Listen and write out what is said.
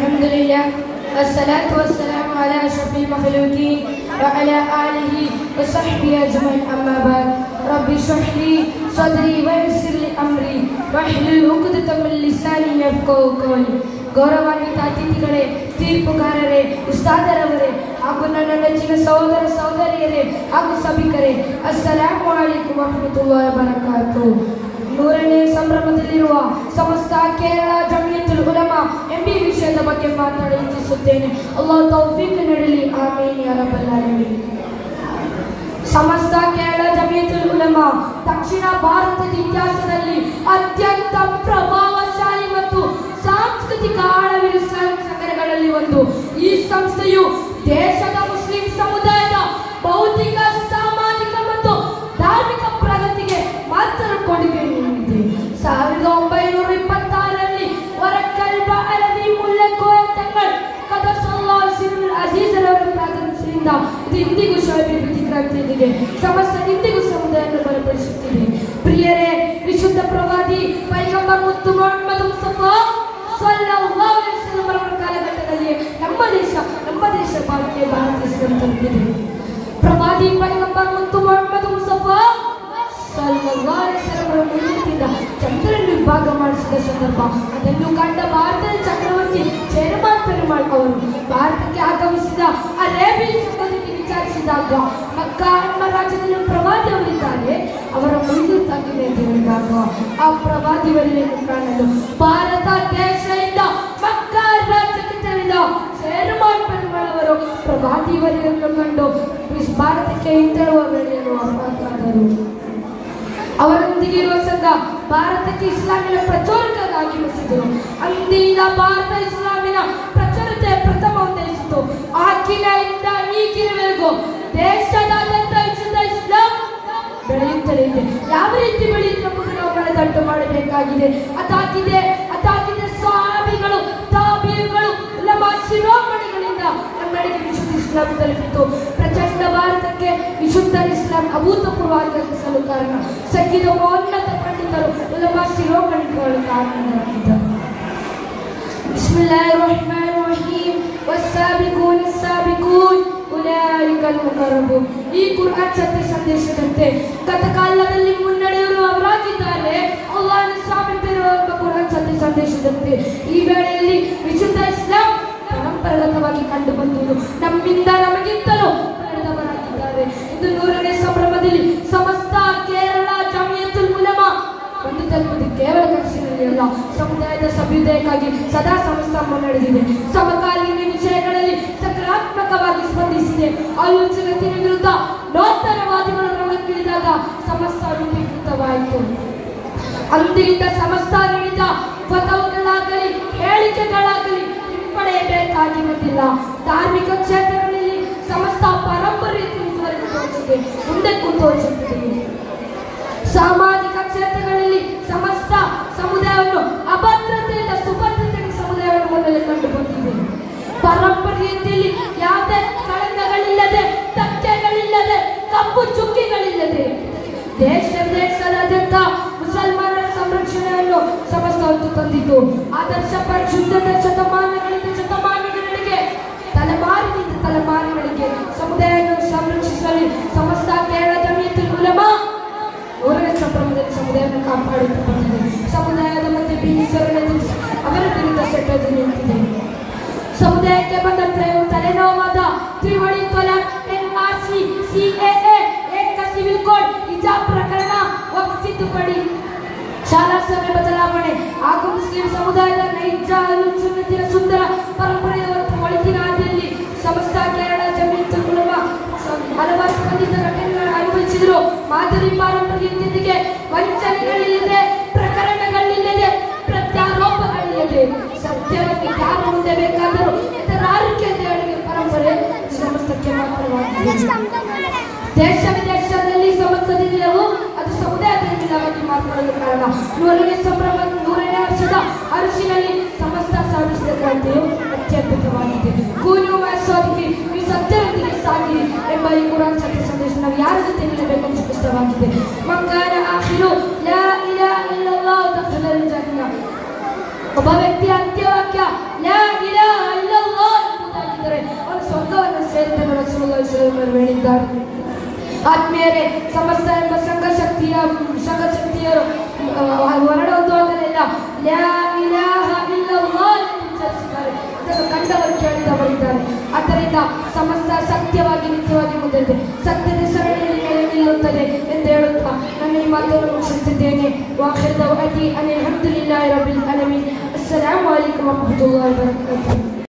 الحمد لله والصلاة والسلام على أشرف المخلوقين وعلى آله وصحبه أجمعين أما بعد رب اشرح لي صدري ويسر لي أمري واحلل عقدة من لساني يفقهوا قولي. ಗೌರವಾನ್ವಿತ ಅತಿಥಿಗಳೇ, ತೀರ್ಪುಗಾರರೇ, ಉಸ್ತಾದರವರೇ ಹಾಗೂ ನನ್ನ ನೆಚ್ಚಿನ ಸಹೋದರ ಸಹೋದರಿಯರೇ ಹಾಗೂ ಸಭಿಕರೇ, ಅಸ್ಸಲಾಮು ಅಲೈಕುಂ ವರಹಮತುಲ್ಲಾಹಿ ವಬರಕಾತುಹು. 100ನೇ ಸಂಭ್ರಮದಲ್ಲಿರುವ ಸಮಸ್ತ ಕೇರಳ ಜಮಿಯತುಲ್ ಉಲಮಾ ಎಂಬ ವಿಷಯದ ಬಗ್ಗೆ ಮಾತನಾಡಿ ಇಚ್ಛಿಸುತ್ತೇನೆ. ಅಲ್ಲಾಹ್ ತೌಫೀಕ್ ನೀಡಲಿ, ಆಮೀನ್ ಯಾ ರಬ್ಬಲ್ ಆಲಮೀನ್. ಸಮಸ್ತ ಕೇರಳ ಜಮಿಯತುಲ್ ಉಲಮಾ ದಕ್ಷಿಣ ಭಾರತದ ಇತಿಹಾಸದಲ್ಲಿ ಅತ್ಯಂತ ಪ್ರಭಾವಶಾಲಿ ಮತ್ತು ಸಾಂಸ್ಕೃತಿಕ ಆಳವಿರುವ ಸಂಘಟನೆಗಳಲ್ಲಿ ಒಂದು. ಈ ಸಂಸ್ಥೆಯು ದೇಶದ ಮುಸ್ಲಿಂ ಸಮುದಾಯದ ಭೌತಿಕ, ಸಾಮಾಜಿಕ ಮತ್ತು ಧಾರ್ಮಿಕ ಪ್ರಗತಿಗೆ ಮಾತ್ರ ಕೊಡುಗೆ ನೀಡಿದೆ. 1926ರಲ್ಲಿ ವರಕಲ್ ಬಅಲವಿ ಮುಲ್ಲಾ ಕೋಯ ತಂಗಳ್ ಕದಸಲ್ಲಾಹು ಸಿರುಲ್ ಅಜೀಜ್ ಅವರ ಪ್ರಾರಂಭಿಸಿದ ಇದು ಇಂದಿಗೂ ಶಾಭಿವೃದ್ಧಿ ಕ್ರಾಂತಿಯಾಗಿದೆ. ಸಮಸ್ತ ಇಂದಿಗೂ ಸಮುದಾಯವನ್ನು ಬಲಪಡಿಸುತ್ತಿದೆ. ಪ್ರಿಯರೇ, ವಿಶುದ್ಧ ಪ್ರವಾದಿ ಪೈಗಂಬರ್ ಮುತ್ತು ಮೊಹಮ್ಮದ್ ಮುಸ್ತಫಾ ಸಲ್ಲಲ್ಲಾಹು ಅಲೈಹಿ ವಸಲ್ಲಂ ಅವರ ಕಾಲಘಟ್ಟದಲ್ಲಿ ನಮ್ಮ ದೇಶ ಭಾರತೀಯ ತಲುಪಿದೆ. ಪ್ರವಾದಿ ಪೈಗಂಬರ್ ಮುತ್ತು ಮೊಹಮ್ಮದ್ ಮುಸ್ತಫಾ ಸಲ್ಲಲ್ಲಾಹು ಅಲೈಹಿ ವಸಲ್ಲಂ ಅವರ ಮುಂದಿನಿಂದ ಚಂದ್ರನ ವಿಭಾಗ ಮಾಡಿಸಿದ ಸಂದರ್ಭ ಅದನ್ನು ಕಂಡ ಭಾರತದ ಚಕ್ರವರ್ತಿ ಜಯರಮಾನ್ ಪೆರುಮಾಳ್ ಅವರು ಭಾರತಕ್ಕೆ ಆಗಮಿಸಿದ ಅರೇಬಿಯನ್ ಸಂಬಂಧಿಸಿ ವಿಚಾರಿಸಿದಾಗ ಮಕ್ಕಾ ಎಂಬ ರಾಜ್ಯದಲ್ಲಿ ಪ್ರವಾದಿ ಅವರಿದ್ದಾರೆ, ಅವರ ಮುಂದೆ ತಗ್ಗಿದೆ ಅಂತ ಹೇಳಿದಾಗ ಆ ಪ್ರವಾದಿವರಿಯನ್ನು ಕಾಣಲು ಭಾರತ ದೇಶದಿಂದ ಮಕ್ಕಾ ರಾಜ್ಯಕ್ಕೆ ತೆರಳಿದ ಜಯರಮಾನ್ ಪೆರುಮಾಳ್ ಅವರು ಪ್ರವಾದಿವರಿಯನ್ನು ಕಂಡು ಭಾರತಕ್ಕೆ ಹಿಂತೆಳುವ ವೇಳೆಯನ್ನು ವಫಾತಾದರು. ಅವರೊಂದಿಗೆ ಇರುವ ಸಂಘ ಭಾರತಕ್ಕೆ ಇಸ್ಲಾಮಿನ ಪ್ರಚೋರಕ್ಕಾಗಿ ಆಗಮಿಸಿದರು. ಅಂದಿನಿಂದ ಭಾರತ ಇಸ್ಲಾಮಿನ ಪ್ರಚುರತೆ ಪ್ರಥಮ ಉದ್ದೇಶಿತು. ಆಗಿನಿಂದ ಈಗಿನವರೆಗೂ ದೇಶದಾದ್ಯಂತ ವಿಶುದ್ಧ ಇಸ್ಲಾಂ ಬೆಳೆಯುತ್ತಲೇ ಇದೆ. ಯಾವ ರೀತಿ ಬೆಳೆಯುತ್ತದೆ ನಾವು ಬೆಳೆದಂಟು ಮಾಡಬೇಕಾಗಿದೆ. ಅದಾಗಿದೆ ಸ್ವಹಾಬಿಗಳು, ತಾಬೀಗಳು, ಉಲಮಾ ಶಿರೋಮಣಿಗಳಿಂದ ನಮ್ಮೆಡೆಗೆ ವಿಶುದ್ಧ ಇಸ್ಲಾಂ ತಲುಪಿತು. ಪ್ರಚಂಡ ಭಾರತಕ್ಕೆ ವಿಶುದ್ಧ ಇಸ್ಲಾಂ ಅಭೂತಪೂರ್ವವಾಗಿ ಅನಿಸಲು ಕಾರಣ ಸಕ್ಕಿದ ಮಹೋನ್ನತ ಪಂಡಿತರು, ಉಲಮಾ ಶಿರೋಮಣಿಗಳು ಕಾರಣರಾಗಿದ್ದರು. ಬಿಸ್ಮಿಲ್ಲಾಹಿರ್ ರಹ್ಮಾನಿರ್ ರಹೀಮ್ ವಸ್ಸಾಬಿಕೂನ ಸ್ಸಾಬಿಕೂನ್ ಉಲೈಕಲ್ ಮುಕರ್ರಬೂನ್. ಈ ಕುರ್ಆನ್ ಸತ್ಯ ಸಂದೇಶದಂತೆ ಗತಕಾಲದಲ್ಲಿ ಮುನ್ನಡೆಯುವವರಾಗಿದ್ದಾರೆ. ಅಲ್ಲಾಹನ ಸಾಮೀಪ್ಯರು ಎಂಬ ಕುರ್ಆನ್ ಸತ್ಯ ಸಂದೇಶದಂತೆ ಈ ವೇಳೆಯಲ್ಲಿ ವಿಶುದ್ಧ ಇಸ್ಲಾಂ ಪರಂಪರಾಗತವಾಗಿ ಕಂಡು ಬಂದುದು ನಮ್ಮಿಂದ ನಮಗಿಂತಲೂ ನಡೆದವರಾಗಿದ್ದಾರೆ. ಇಂದು 100ನೇ ಸಂಭ್ರಮದಲ್ಲಿ ಸಮಸ್ತ ಕೇರಳ ಜಮಿಯತುಲ್ ಉಲಮಾ ಒಂದು ತಲುಪುವುದು ಕೇವಲ ಕನಸಿನಲ್ಲಿ ಅಲ್ಲ, ಸಮುದಾಯದ ಅಭ್ಯುದಯಕ್ಕಾಗಿ ಸದಾ ಸಂಸ್ಥೆ ಮುನ್ನಡೆದಿದೆ. ಸಮಕಾಲೀನ ವಿಷಯಗಳಲ್ಲಿ ಸಕಾರಾತ್ಮಕವಾಗಿ ಸ್ಪಂದಿಸಿದೆ. ಆಲೋಚನೆಯ ವಿರುದ್ಧ ನೂತನವಾದಿಗಳು ರಣಕ್ಕಿಳಿದಾಗ ಸಮಸ್ತ ರೂಪೀಕೃತವಾಯಿತು. ಅಂದಿನಿಂದ ಸಮಸ್ತ ನೀಡಿದ ಫತವಾಗಳಾಗಲಿ ಹೇಳಿಕೆಗಳಾಗಲಿ ಹಿಂಪಡೆಯಬೇಕಾಗಿರುವುದಿಲ್ಲ. ಧಾರ್ಮಿಕ ಕ್ಷೇತ್ರಗಳಲ್ಲಿ ಸಮಸ್ತ ಪರಂಪರೆಯನ್ನು ತೋರಿಸಿದೆ, ಮುಂದಕ್ಕೂ ತೋರಿಸುತ್ತಿದೆ. ಸಾಮಾಜಿಕ ಕ್ಷೇತ್ರಗಳಲ್ಲಿ ಸಮಸ್ತ ಸಮುದಾಯವನ್ನು ಅಭದ್ರತೆಯಿಂದ ಸುಭದ್ರತೆಗೆ ಸಮುದಾಯವನ್ನು ಮೊದಲೇ ಕಂಡು ಬಂದಿದೆ. ಪರಂಪರೆಯಲ್ಲಿ ಯಾವುದೇ ಕಳಂಕಗಳಿಲ್ಲದೆ, ಧಕ್ಕೆಗಳಿಲ್ಲದೆ, ಕಪ್ಪು ಚುಕ್ಕಿಗಳಿಲ್ಲದೆ ದೇಶ ವಿದೇಶದಾದ್ಯಂತ ಮುಸಲ್ಮಾನರ ಸಂರಕ್ಷಣೆಯನ್ನು ಸಮಸ್ತ ಹೊತ್ತು ತಂದಿತು. ಆದರ್ಶ ಪರಿಶುದ್ಧದ ಶತಮಾನಗಳಿಂದ ಶತಮಾನಗಳಿಗೆ, ತಲೆಮಾರಿನಿಂದ ತಲೆಮಾರಿಗಳಿಗೆ ಸಮುದಾಯವನ್ನು ಸಂರಕ್ಷಿಸಲು ಸಮಸ್ತ ಕೇರಳ ಜಮಿಯತುಲ್ ಉಲಮಾ 100ನೇ ಸಂಭ್ರಮದಲ್ಲಿ ಸಮುದಾಯವನ್ನು ಕಾಪಾಡುತ್ತಾ ಬಂದಿದೆ. ಸಮುದಾಯದ ಮಧ್ಯೆ ಬೀಸರನ್ನು ಅವರ ವಿರುದ್ಧ ಸೆಟ್ಟದು ನಿಂತಿದೆ. ಸಮುದಾಯಕ್ಕೆ ಬಂದ ತಲೆನೋವಾದ ತ್ರಿವಳಿ ತಲಾಖ್, NRC, CAA, ಏಕ ಸಿವಿಲ್ ಕೋಡ್, ಹಿಜಾಬ್ ಪ್ರಕರಣ, ವಕ್ಫ್ ತಿದ್ದುಪಡಿ, ಶಾಲಾ ಸಮಯ ಬದಲಾವಣೆ ಹಾಗೂ ಮುಸ್ಲಿಂ ಸಮುದಾಯದ ನೈಜ ಸುನ್ನತಿನ ಸುಂದರ ಪರಂಪರೆಯ ಒಳಿತಿನ ಹಾದಿಯಲ್ಲಿ ಸಮಸ್ತ ಕೇರಳ ಜಮಿಯತುಲ್ ಉಲಮಾ ಹಲವಾರು ಸ್ಪಂದಿತ ಘಟನೆಗಳನ್ನು ಅನುಭವಿಸಿದರು. ಮಾದರಿ ಪಾರಂಪರ್ಯದೊಂದಿಗೆ ವಂಚನೆಗಳಿಲ್ಲದೆ, ಪ್ರಕರಣಗಳಿಲ್ಲದೆ, ಪ್ರತ್ಯಾರೋಪಗಳಿಲ್ಲದೆ ಸತ್ಯವನ್ನು ಯಾರು ಮುಂದೆ ಬೇಕಾದರೂ ಎದುರಾರಿಕೆ ಪರಂಪರೆ ಸಮಸ್ತಕ್ಕೆ ಮಾತ್ರವಾಗಿದೆ. ದೇಶ ವಿದೇಶದಲ್ಲಿ ಸಮಸ್ತದಿಂದಲೂ ಅದು ಸಮುದಾಯದಲ್ಲಿ ಮಾತನಾಡಲು ಕಾರಣ 100ನೇ ಸಂಭ್ರಮ 100ನೇ ವರ್ಷದ ಅರಸಿನಲ್ಲಿ ಸಮಸ್ತ ಸಾಧಿಸಿದ ಕ್ರಾಂತಿಯು ಅತ್ಯದ್ಭುತವಾಗಿದೆ. ಕೂನು ಮಾಸೋದಿಗೆ ಈ ಸತ್ಯದೊಂದಿಗೆ ಸಾಗಿರಿ ಎಂಬ ಈ ಕುರಾನ್ ಸತ್ಯ ಸಂದೇಶ ನಾವು ಯಾರ ಜೊತೆ ನಿಲ್ಲಬೇಕೆಂದು ಸ್ಪಷ್ಟವಾಗಿದೆ. ಮಕ್ಕಾನ ಆಖಿರು ಲಾ ಇಲಾಹ ಇಲ್ಲಲ್ಲಾಹ್ ದಖಲಲ್ ಜನ್ನ. ಒಬ್ಬ ವ್ಯಕ್ತಿಯ ಅಂತ್ಯವಾಕ್ಯ ಲಾ ಇಲಾಹ ಅವರು ಹೇಳಿದ್ದಾರೆ. ಆತ್ಮೀಯರೇ, ಸಮಸ್ತ ಎಂಬ ಸಂಘಶಕ್ತಿಯರು ಹೊರಡೋದಾಗಲೆಲ್ಲ ಲಾ ಇಲಾಹ ಇಲ್ಲಲ್ಲಾಹ್ ಎಂದು ಉಚ್ಚರಿಸಿದ್ದಾರೆ. ಅದನ್ನು ಕಂಡವರು ಕೇಳಿದವರಿದ್ದಾರೆ. ಆದ್ದರಿಂದ ಸಮಸ್ತ ಸತ್ಯವಾಗಿ ನಿತ್ಯವಾಗಿ ಮುಂದಿದೆ, ಸತ್ಯದ ಸರಣಿಯ ಮೇಲೆ ನಿಲ್ಲುತ್ತದೆ ಎಂದು ಹೇಳುತ್ತಾ ನಾನು ಈ ಮಾತನ್ನು ಮುಗಿಸುತ್ತಿದ್ದೇನೆ. ವಾಖಿರ್ ದಅವಾತಿ ಅನಿಲ್ ಹಮ್ದುಲಿಲ್ಲಾಹಿ ರಬ್ಬಿಲ್ ಆಲಮೀನ್. ಅಸ್ಸಲಾಮು ಅಲೈಕುಂ ವರಹ್ಮತುಲ್ಲಾಹಿ ವಬರಕಾತುಹು.